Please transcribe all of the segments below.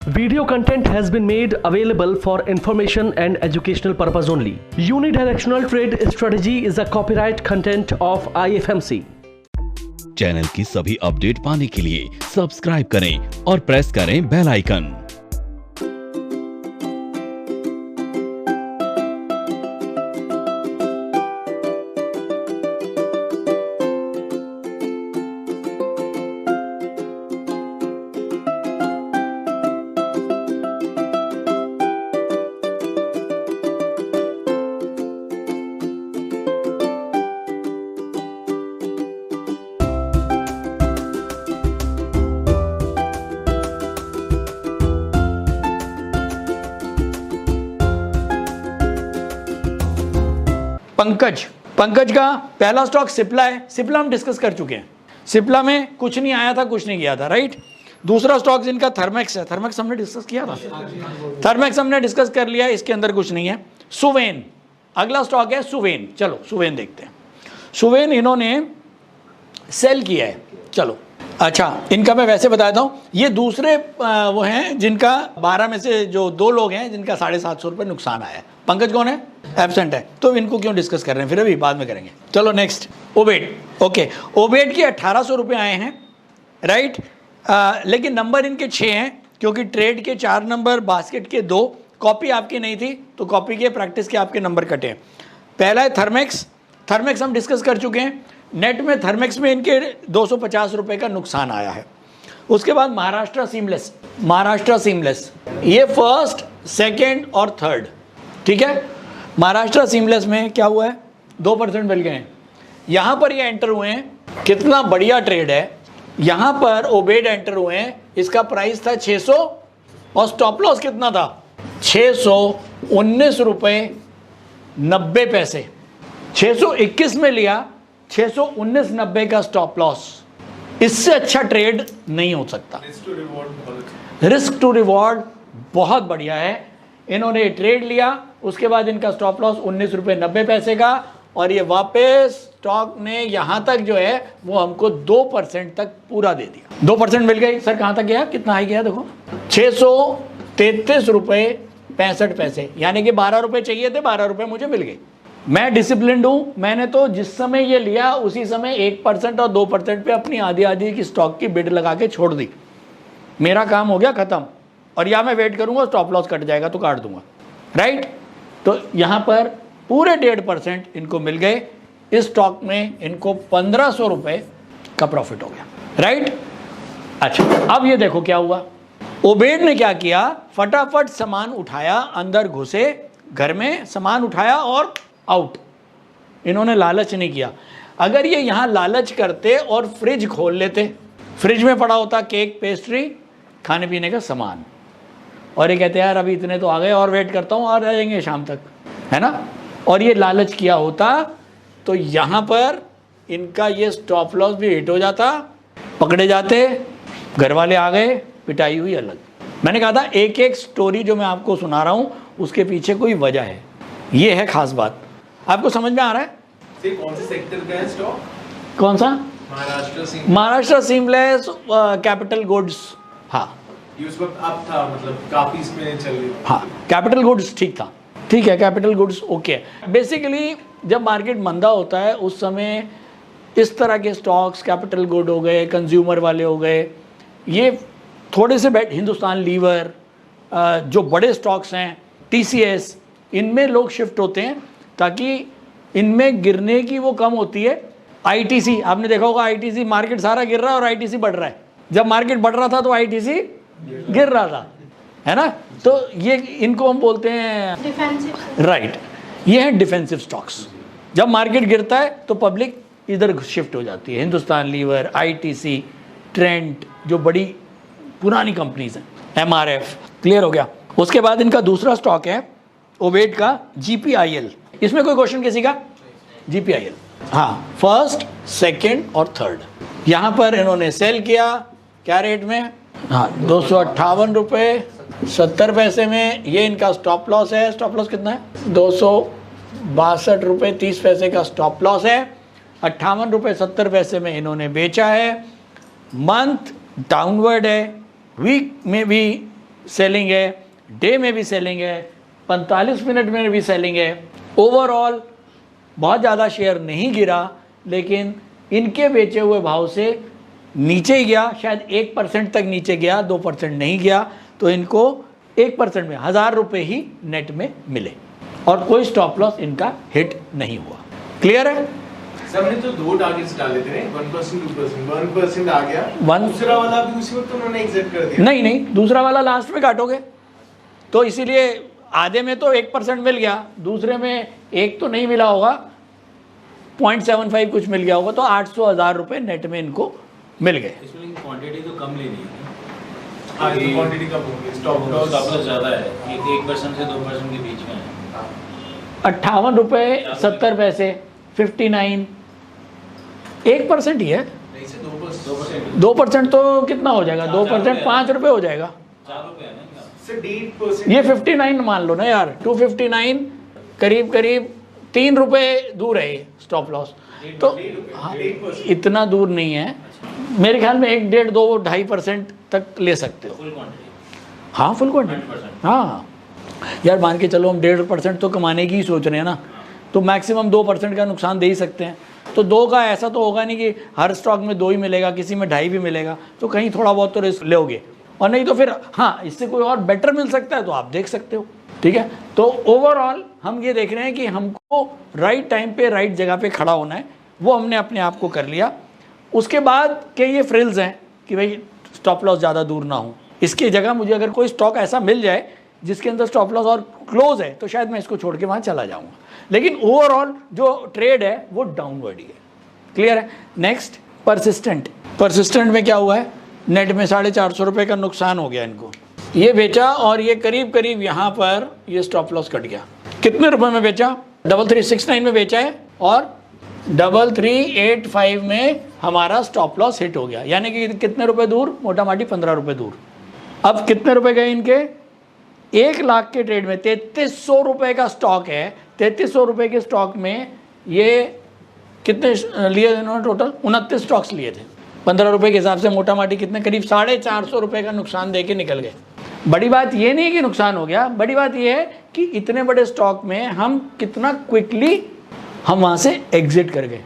Video content has been made available for information and educational purpose only. Unidirectional trade strategy is a copyright content of IFMC. Channel की सभी update पाने के लिए subscribe करें और press करें bell icon. Pankaj का पहला स्टॉक सिप्ला है। सिप्ला हम डिस्कस कर चुके हैं। सिप्ला में कुछ नहीं आया था, कुछ नहीं गया था, राइट। दूसरा स्टॉक जिनका थर्मेक्स है, थर्मेक्स हमने डिस्कस किया था, थर्मेक्स हमने डिस्कस कर लिया, इसके अंदर कुछ नहीं है। सुवेन अगला स्टॉक है, सुवेन। चलो सुवेन देखते हैं। सुवेन इन्होंने सेल किया है। चलो अच्छा, इनका मैं वैसे बताता हूँ। ये दूसरे वो हैं जिनका 12 में से जो 2 लोग हैं जिनका 750 रुपये नुकसान आया है। पंकज कौन है? एब्सेंट है। तो इनको क्यों डिस्कस कर रहे हैं, फिर अभी बाद में करेंगे। चलो नेक्स्ट, ओबेड। ओके, ओबेड के 1800 रुपये आए हैं, राइट। लेकिन नंबर इनके 6 हैं क्योंकि ट्रेड के 4 नंबर, बास्केट के 2, कॉपी आपकी नहीं थी तो कॉपी के प्रैक्टिस के आपके नंबर कटे हैं। पहला है थर्मेक्स। थर्मेक्स हम डिस्कस कर चुके हैं। नेट में थर्मेक्स में इनके 250 रुपये का नुकसान आया है। उसके बाद महाराष्ट्र सीमलेस, महाराष्ट्र सीमलेस ये फर्स्ट, सेकेंड और थर्ड, ठीक है। महाराष्ट्र सीमलेस में क्या हुआ है, 2% मिल गए हैं। यहाँ पर ये एंटर हुए हैं, कितना बढ़िया ट्रेड है। यहाँ पर ओबेड एंटर हुए हैं, इसका प्राइस था 600 और स्टॉप लॉस कितना था, 619 रुपये 90 पैसे। 621 में लिया, 619.90 का स्टॉप लॉस। इससे अच्छा ट्रेड नहीं हो सकता। रिस्क टू रिवॉर्ड बहुत बढ़िया है। इन्होंने ट्रेड लिया, उसके बाद इनका स्टॉप लॉस 19 रुपये 90 पैसे का, और ये वापस स्टॉक ने यहाँ तक जो है वो हमको 2% तक पूरा दे दिया। 2% मिल गई। सर कहाँ तक गया, कितना हाई गया देखो, 633 रुपये 65 पैसे, यानी कि 12 रुपये चाहिए थे, 12 रुपये मुझे मिल गए। मैं डिसिप्लिन्ड हूँ। मैंने तो जिस समय ये लिया उसी समय 1% और 2% पे अपनी आधी की स्टॉक की बिड लगा के छोड़ दी। मेरा काम हो गया ख़त्म। और या मैं वेट करूँगा, स्टॉप लॉस कट जाएगा तो काट दूंगा, राइट। तो यहाँ पर पूरे 1.5% इनको मिल गए। इस स्टॉक में इनको 1500 रुपये का प्रॉफिट हो गया, राइट। अच्छा, अब ये देखो क्या हुआ। ओबेड ने क्या किया, फटाफट सामान उठाया, अंदर घुसे, घर में सामान उठाया और आउट। इन्होंने लालच नहीं किया। अगर ये यहाँ लालच करते और फ्रिज खोल लेते, फ्रिज में पड़ा होता केक, पेस्ट्री, खाने पीने का सामान, और ये कहते यार अभी इतने तो आ गए और वेट करता हूँ, आ जाएंगे शाम तक, है ना। और ये लालच किया होता तो यहाँ पर इनका ये स्टॉप लॉस भी हिट हो जाता, पकड़े जाते, घर वाले आ गए, पिटाई हुई अलग। मैंने कहा था एक एक स्टोरी जो मैं आपको सुना रहा हूँ उसके पीछे कोई वजह है। ये है खास बात। आपको समझ में आ रहा है? कौन से सेक्टर का है स्टॉक? कौन सा? Maharashtra seamless, capital goods. हाँ, उस वक्त अब था, मतलब काफी इसमें चल रही। हाँ, कैपिटल गुड्स ठीक था, ठीक है, कैपिटल गुड्स ओके। बेसिकली जब मार्केट मंदा होता है उस समय इस तरह के स्टॉक्स, कैपिटल गुड हो गए, कंज्यूमर वाले हो गए, ये थोड़े से हिंदुस्तान लीवर, जो बड़े स्टॉक्स हैं, TCS, इनमें लोग शिफ्ट होते हैं ताकि इनमें गिरने की वो कम होती है। ITC आपने देखा होगा, ITC मार्केट सारा गिर रहा है और ITC बढ़ रहा है। जब मार्केट बढ़ रहा था तो ITC गिर रहा था, है ना। तो ये इनको हम बोलते हैं डिफेंसिव, राइट। ये हैं डिफेंसिव स्टॉक्स। जब मार्केट गिरता है तो पब्लिक इधर शिफ्ट हो जाती है। हिंदुस्तान लीवर, ITC, ट्रेंट, जो बड़ी पुरानी कंपनीज हैं, MRF, क्लियर हो गया। उसके बाद इनका दूसरा स्टॉक है ओबेड का GPIL। इसमें कोई क्वेश्चन किसी का? GPIL, हाँ, फर्स्ट, सेकंड और थर्ड। यहाँ पर इन्होंने सेल किया, क्या रेट में? हाँ, 258 रुपये 70 पैसे में। ये इनका स्टॉप लॉस है। स्टॉप लॉस कितना है? 262 रुपये 30 पैसे का स्टॉप लॉस है। 58 रुपये 70 पैसे में इन्होंने बेचा है। मंथ डाउनवर्ड है, वीक में भी सेलिंग है, डे में भी सेलिंग है, 45 मिनट में भी सेलिंग है। ओवरऑल बहुत ज़्यादा शेयर नहीं गिरा, लेकिन इनके बेचे हुए भाव से नीचे ही गया, शायद 1% तक नीचे गया, 2% नहीं गया। तो इनको 1% में 1000 रुपये ही नेट में मिले और कोई स्टॉप लॉस इनका हिट नहीं हुआ। क्लियर है? सर हमने तो 2 टारगेट्स डाले थे, 1% 2%, 1% आ गया, One- दूसरा वाला भी उसी वक्त उन्होंने एग्जिट कर दिया। नहीं नहीं, दूसरा वाला लास्ट में काटोगे, तो इसीलिए आधे में तो 1% मिल गया, दूसरे में 1 तो नहीं मिला होगा, 0.75 कुछ मिल गया होगा, तो 800-1000 रुपये नेट में इनको मिल गए। इसमें क्वांटिटी तो कम लेनी है, हाँ तो क्वांटिटी कम होगी, स्टॉप लॉस ज़्यादा है, 1% से 2% के बीच में है। 58 रुपये 70 पैसे, 59, 1% ही है। नहीं से 2%, 2% तो कितना हो जाएगा? 2% 5 रुपये हो जाएगा। 4 रुपये है ना इनका। से 1.5%। ये 59 मान लो ना यार, 259 करीब करीब 3 रुपये दूर है ये स्टॉप लॉस। तो हाँ, 1% इतना दूर नहीं है, मेरे ख्याल में 1, 1.5, 2, 2.5% तक ले सकते हो। फुल क्वांटिटी हाँ फुल क्वांटिटी, 100%। हाँ यार मान के चलो हम 1.5% तो कमाने की ही सोच रहे हैं ना, तो मैक्सिमम 2% का नुकसान दे ही सकते हैं। तो 2 का ऐसा तो होगा नहीं कि हर स्टॉक में 2 ही मिलेगा, किसी में 2.5 भी मिलेगा, तो कहीं थोड़ा बहुत तो रिस्क लोगे, और नहीं तो फिर हाँ इससे कोई और बेटर मिल सकता है तो आप देख सकते हो। ठीक है, तो ओवरऑल हम ये देख रहे हैं कि हमको राइट टाइम पे राइट जगह पे खड़ा होना है, वो हमने अपने आप को कर लिया। उसके बाद के ये फ्रिल्स हैं कि भाई स्टॉप लॉस ज़्यादा दूर ना हो, इसकी जगह मुझे अगर कोई स्टॉक ऐसा मिल जाए जिसके अंदर स्टॉप लॉस और क्लोज है तो शायद मैं इसको छोड़ के वहाँ चला जाऊँगा, लेकिन ओवरऑल जो ट्रेड है वो डाउनवर्ड ही है। क्लियर है? Next persistent. परसिस्टेंट में क्या हुआ है? नेट में 450 रुपये का नुकसान हो गया इनको, ये बेचा और ये करीब करीब यहाँ पर ये स्टॉप लॉस कट गया। कितने रुपए में बेचा? 3369 में बेचा है और 3385 में हमारा स्टॉप लॉस हिट हो गया, यानी कि कितने रुपए दूर? मोटा माटी 15 रुपये दूर। अब कितने रुपए गए इनके? 1 लाख के ट्रेड में 3300 रुपये का स्टॉक है, 3300 रुपये के स्टॉक में ये कितने लिए इन्होंने? टोटल 29 स्टॉक्स लिए थे। 15 रुपये के हिसाब से मोटा माटी कितने? करीब 450 रुपये का नुकसान दे के निकल गए। बड़ी बात ये नहीं कि नुकसान हो गया, बड़ी बात ये है कि इतने बड़े स्टॉक में हम कितना क्विकली हम वहाँ से एग्जिट कर गए।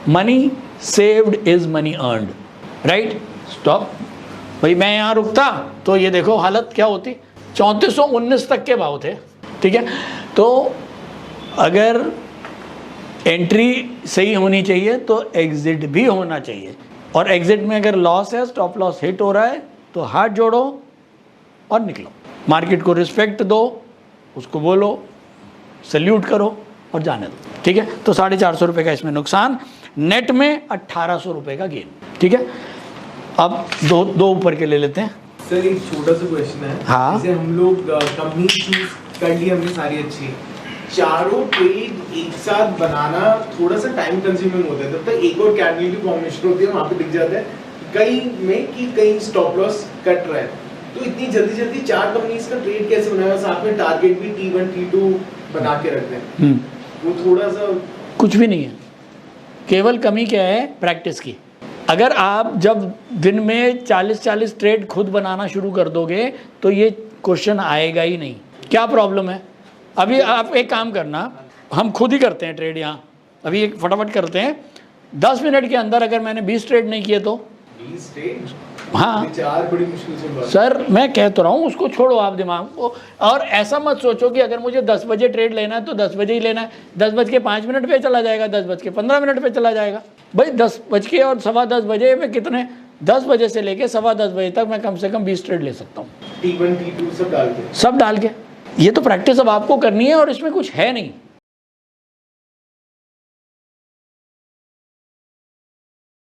Money saved is money earned, right? Stop भाई, मैं यहाँ रुकता तो ये देखो हालत क्या होती, 3419 तक के भाव थे। ठीक है, तो अगर एंट्री सही होनी चाहिए तो एग्जिट भी होना चाहिए, और एग्जिट में अगर लॉस है, स्टॉप लॉस हिट हो रहा है, तो हाथ जोड़ो और निकलो। मार्केट को रिस्पेक्ट दो, उसको बोलो, सल्यूट करो और जाने दो। ठीक है, तो 450 रुपये का इसमें नुकसान, नेट में 1800 रुपये का गेन। ठीक है, अब दो ऊपर के ले लेते हैं। सर एक छोटा सा क्वेश्चन है। हाँ। जैसे हम लोग कंपनी चूज कर ली हमने सारी अच्छी, चारों ट्रेड एक साथ बनाना थोड़ा सा टाइम कंज्यूमिंग होता है, तब तक एक और कैंडिडेट की फॉर्मेशन होती है, वहाँ पे दिख जाता है कई में कि कई स्टॉप लॉस कट रहा है। तो इतनी जल्दी जल्दी 4 कंपनीज का ट्रेड कैसे बनाया, साथ में टारगेट भी T1 T2 बना के रखते हैं? वो थोड़ा सा कुछ भी नहीं है, केवल कमी क्या है? प्रैक्टिस की। अगर आप जब दिन में 40-40 ट्रेड खुद बनाना शुरू कर दोगे तो ये क्वेश्चन आएगा ही नहीं। क्या प्रॉब्लम है? अभी आप एक काम करना, हम खुद ही करते हैं ट्रेड यहाँ, अभी एक फटाफट करते हैं। 10 मिनट के अंदर अगर मैंने 20 ट्रेड नहीं किए तो 20 ट्रेड, हाँ विचार बड़ी मुश्किल से बात। सर, मैं कह तो रहा हूँ, उसको छोड़ो आप दिमाग को, और ऐसा मत सोचो कि अगर मुझे 10 बजे ट्रेड लेना है तो 10 बजे ही लेना है, 10:05 पे चला जाएगा, 10:15 पे चला जाएगा। भाई 10 बज के और 10:15 बजे में कितने, 10 बजे से लेके 10:15 बजे तक मैं कम से कम 20 ट्रेड ले सकता हूँ, T1 T2 सब डाल के। ये तो प्रैक्टिस अब आपको करनी है और इसमें कुछ है नहीं।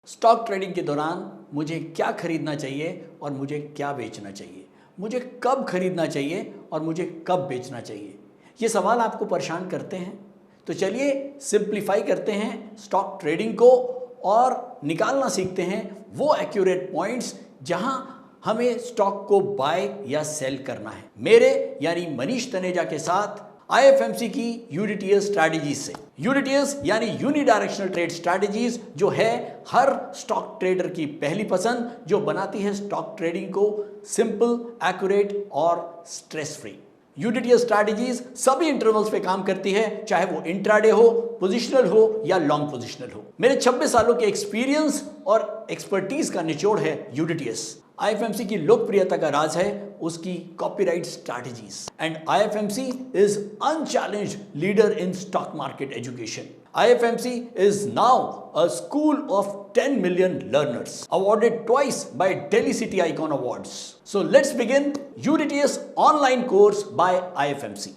स्टॉक ट्रेडिंग के दौरान मुझे क्या खरीदना चाहिए और मुझे क्या बेचना चाहिए, मुझे कब खरीदना चाहिए और मुझे कब बेचना चाहिए, ये सवाल आपको परेशान करते हैं। तो चलिए सिंप्लीफाई करते हैं स्टॉक ट्रेडिंग को और निकालना सीखते हैं वो एक्यूरेट पॉइंट्स जहां हमें स्टॉक को बाय या सेल करना है। मेरे यानी मनीष तनेजा के साथ IFMC की यूडीटीएस स्ट्रैटेजीज से। यूडीटीएस यानी यूनिडायरेक्शनल ट्रेड स्ट्रैटेजीज, जो है हर स्टॉक ट्रेडर की पहली पसंद, जो बनाती है स्टॉक ट्रेडिंग को सिंपल, एक्यूरेट और स्ट्रेस फ्री। यूडीटीएस स्ट्रैटेजीज सभी इंटरवल्स पे काम करती है, चाहे वो इंट्राडे हो, पोजिशनल हो या लॉन्ग पोजिशनल हो। मेरे 26 सालों के एक्सपीरियंस और एक्सपर्टीज का निचोड़ है यूडीटीएस। IFMC की लोकप्रियता का राज है उसकी copyright strategies, and IFMC is unchallenged leader in stock market education. IFMC is now a school of 10 million learners, awarded twice by Delhi City Icon Awards. So let's begin UDTS online course by IFMC.